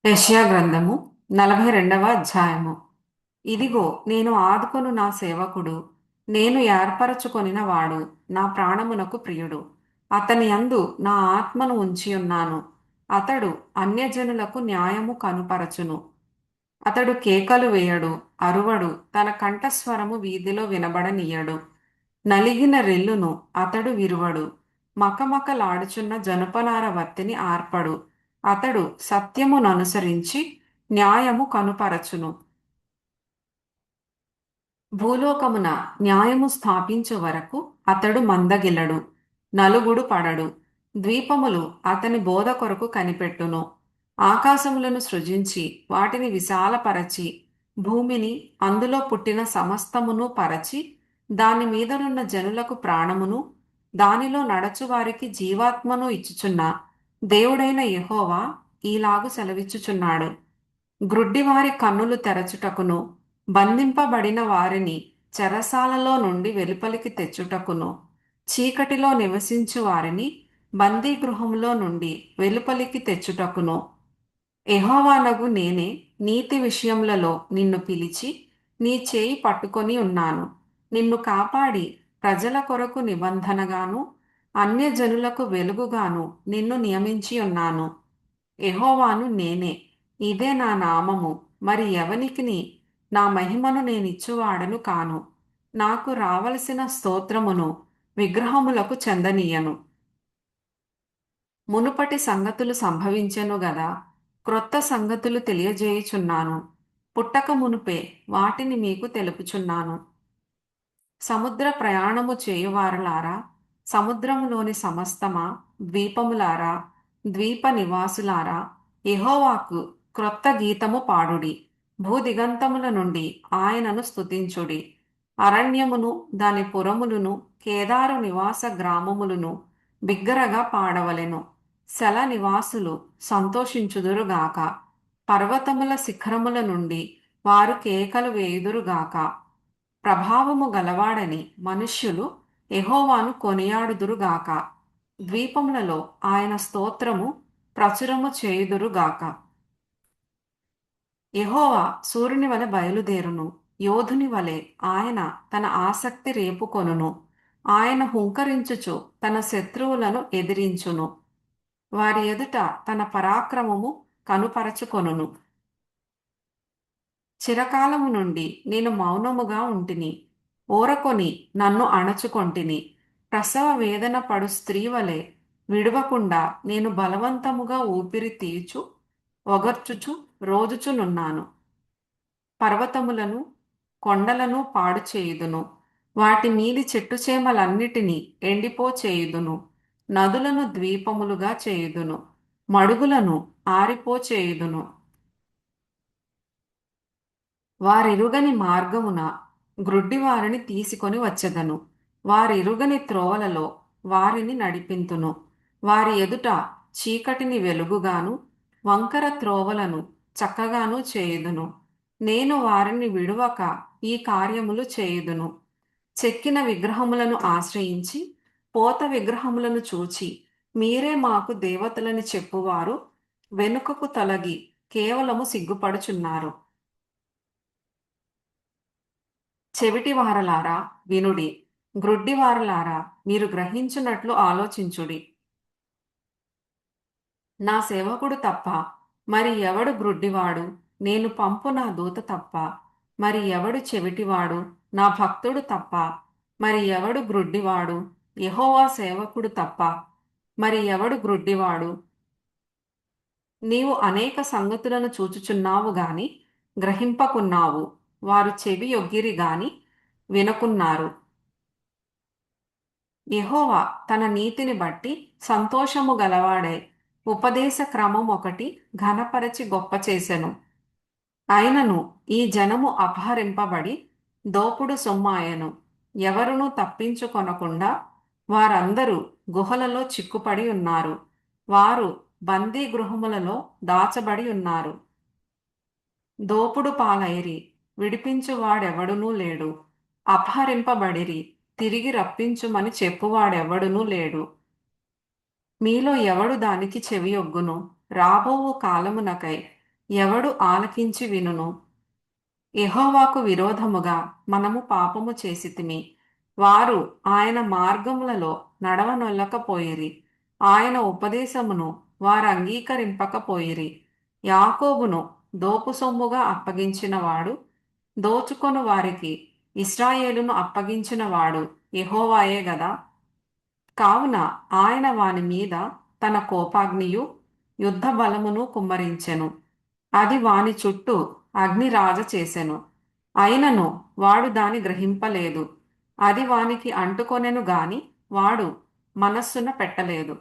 యెషయా గ్రంథము 42వ అధ్యాయము. ఇదిగో నేను ఆదుకొను నా సేవకుడు, నేను ఏర్పరచుకొనిన వాడు, నా ప్రాణమునకు ప్రియుడు. అతని యందు నా ఆత్మను ఉంచియున్నాను. అతడు అన్యజనులకు న్యాయము కనుపరచును. అతడు కేకలు వేయడు, అరువడు, తన కంఠస్వరము వీధిలో వినబడనీయడు. నలిగిన రెల్లును అతడు విరువడు. మకమకలాడుచున్న జనపనార వత్తిని ఆర్పడు. అతడు సత్యముననుసరించి న్యాయము కనుపరచును. భూలోకమున న్యాయము స్థాపించు వరకు అతడు మందగిలడు, నలుగుడు పడడు. ద్వీపములు అతని బోధ కొరకు కనిపెట్టును. ఆకాశములను సృజించి వాటిని విశాలపరచి, భూమిని అందులో పుట్టిన సమస్తమును పరచి, దాని మీదనున్న జనులకు ప్రాణమును, దానిలో నడచువారికి జీవాత్మను ఇచ్చుచున్న దేవుడైన యెహోవా ఈలాగు సెలవిచ్చుచున్నాడు. గ్రుడ్డివారి కన్నులు తెరచుటకును, బంధింపబడిన వారిని చెరసాలలో నుండి వెలుపలికి తెచ్చుటకును, చీకటిలో నివసించు వారిని బందీగృహంలో నుండి వెలుపలికి తెచ్చుటకును, యెహోవానగు నేనే నీతి విషయములలో నిన్ను పిలిచి నీ చేయి పట్టుకొని ఉన్నాను. నిన్ను కాపాడి ప్రజల కొరకు నిబంధనగాను అన్యజనులకు వెలుగుగాను నిన్ను నియమించి ఉన్నాను. యెహోవాను నేనే, ఇదే నా నామము. మరి ఎవనికిని నా మహిమను నేనిచ్చువాడను కాను. నాకు రావలసిన స్తోత్రమును విగ్రహములకు చెందనీయను. మునుపటి సంగతులు సంభవించెను గదా, క్రొత్త సంగతులు తెలియజేయుచున్నాను. పుట్టక మునుపే వాటిని మీకు తెలుపుచున్నాను. సముద్ర ప్రయాణము చేయువారలారా, సముద్రములోని సమస్తమా, ద్వీపములారా, ద్వీప నివాసులారా, యెహోవాకు క్రొత్త గీతము పాడుడి. భూదిగంతముల నుండి ఆయనను స్తుతించుడి. అరణ్యమును దాని పురములను, కేదారు నివాస గ్రామములను బిగ్గరగా పాడవలెను. శల నివాసులు సంతోషించుదురుగాక. పర్వతముల శిఖరముల నుండి వారు కేకలు వేయుదురుగాక. ప్రభావము గలవాడని మనుష్యులు యెహోవాను కొనియాడుదురుగాక. ద్వీపములలో ఆయన స్తోత్రము ప్రచురము చేయుదురుగాక. యెహోవా సూర్యుని వలె బయలుదేరును, యోధుని వలె ఆయన తన ఆసక్తి రేపుకొనును. ఆయన హుంకరించుచు తన శత్రువులను ఎదిరించును. వారి ఎదుట తన పరాక్రమము కనుపరచుకొనును. చిరకాలము నుండి నేను మౌనముగా ఉంటిని, ఊరకొని నన్ను అణచుకొంటిని. ప్రసవ వేదన పడు స్త్రీ వలె విడువకుండా నేను బలవంతముగా ఊపిరి తీయుచు ఒగర్చుచు రోజుచునున్నాను. పర్వతములను కొండలను పాడు చేయుదును. వాటి మీది చెట్టుచేమలన్నిటినీ ఎండిపో చేయుదును. నదులను ద్వీపములుగా చేయుదును. మడుగులను ఆరిపో చేయుదును. వారిరుగని మార్గమున గ్రుడ్డివారిని తీసుకొని వచ్చెదను. వారిరుగని త్రోవలలో వారిని నడిపింతును. వారి ఎదుట చీకటిని వెలుగుగాను, వంకర త్రోవలను చక్కగాను చేయుదును. నేను వారిని విడువక ఈ కార్యములు చేయుదును. చెక్కిన విగ్రహములను ఆశ్రయించి, పోత విగ్రహములను చూచి, మీరే మాకు దేవతలని చెప్పువారు వెనుకకు తొలగి కేవలము సిగ్గుపడుచున్నారు. చెవిటివారలారా వినుడి, గ్రుడ్డివారలారా మీరు గ్రహించున్నట్లు ఆలోచించుడి. నా సేవకుడు తప్ప మరి ఎవడు గ్రుడ్డివాడు? నేను పంపు నా దూత తప్ప మరి ఎవడు చెవిటివాడు? నా భక్తుడు తప్ప మరి ఎవడు గ్రుడ్డివాడు? యెహోవా సేవకుడు తప్ప మరి ఎవడు గ్రుడ్డివాడు? నీవు అనేక సంగతులను చూచుచున్నావు గాని గ్రహింపకున్నావు. వారు చెవి యొగ్గిరి గాని వినకున్నారు. యెహోవా తన నీతిని బట్టి సంతోషము గలవాడై ఉపదేశ క్రమం ఒకటి ఘనపరచి గొప్ప చేసెను. అయినను ఈ జనము అపహరింపబడి దోపుడు సొమ్మాయెను. ఎవరునూ తప్పించుకొనకుండా వారందరూ గుహలలో చిక్కుపడి ఉన్నారు. వారు బందీ గృహములలో దాచబడి ఉన్నారు. దోపుడు పాలైరి, విడిపించువాడెవడునూ లేడు. అపహరింపబడిరి, తిరిగి రప్పించుమని చెప్పువాడెవడునూ లేడు. మీలో ఎవడు దానికి చెవియొగ్గును? రాబోవు కాలమునకై ఎవడు ఆలకించి వినును? యెహోవాకు విరోధముగా మనము పాపము చేసితిమి. వారు ఆయన మార్గములలో నడవనొల్లకపోయిరి. ఆయన ఉపదేశమును వారు అంగీకరింపకపోయిరి. యాకోబును దోపు సొమ్ముగా అప్పగించినవాడు, దోచుకొను వారికి ఇశ్రాయేలును అప్పగించినవాడు యెహోవాయే గదా. కావున ఆయన వాని మీద తన కోపాగ్నియు యుద్ధ బలమును కుమ్మరించెను. అది వాని చుట్టూ అగ్నిరాజ చేసెను. అయినను వాడు దాని గ్రహింపలేదు. అది వానికి అంటుకొనెను గాని వాడు మనస్సున పెట్టలేదు.